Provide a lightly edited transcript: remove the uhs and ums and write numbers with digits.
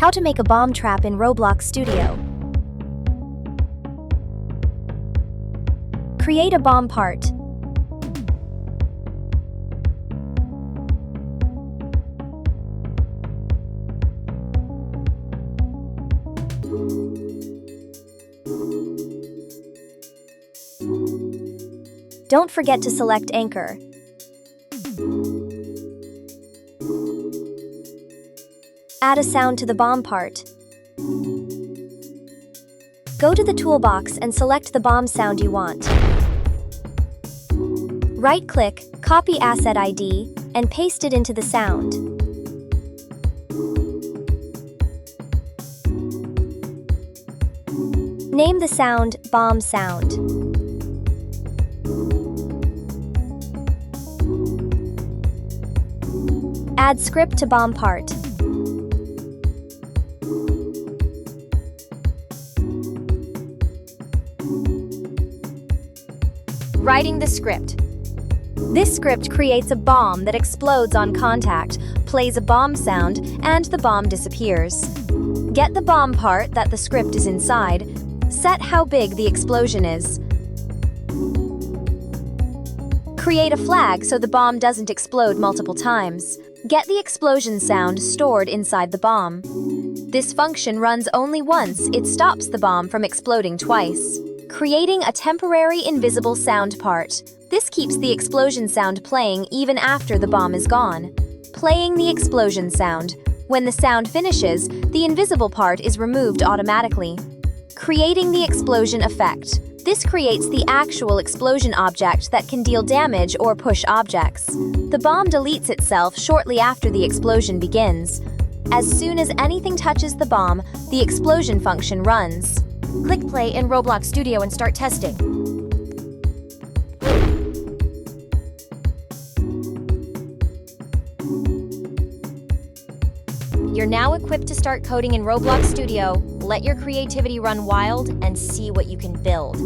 How to make a bomb trap in Roblox Studio. Create a bomb part. Don't forget to select anchor. Add a sound to the bomb part. Go to the toolbox and select the bomb sound you want. Right-click, copy asset ID, and paste it into the sound. Name the sound Bomb Sound. Add script to bomb part. Writing the script. This script creates a bomb that explodes on contact, plays a bomb sound, and the bomb disappears. Get the bomb part that the script is inside. Set how big the explosion is. Create a flag so the bomb doesn't explode multiple times. Get the explosion sound stored inside the bomb. This function runs only once. It stops the bomb from exploding twice. Creating a temporary invisible sound part. This keeps the explosion sound playing even after the bomb is gone. Playing the explosion sound. When the sound finishes, the invisible part is removed automatically. Creating the explosion effect. This creates the actual explosion object that can deal damage or push objects. The bomb deletes itself shortly after the explosion begins. As soon as anything touches the bomb, the explosion function runs. Click play in Roblox Studio and start testing. You're now equipped to start coding in Roblox Studio. Let your creativity run wild and see what you can build.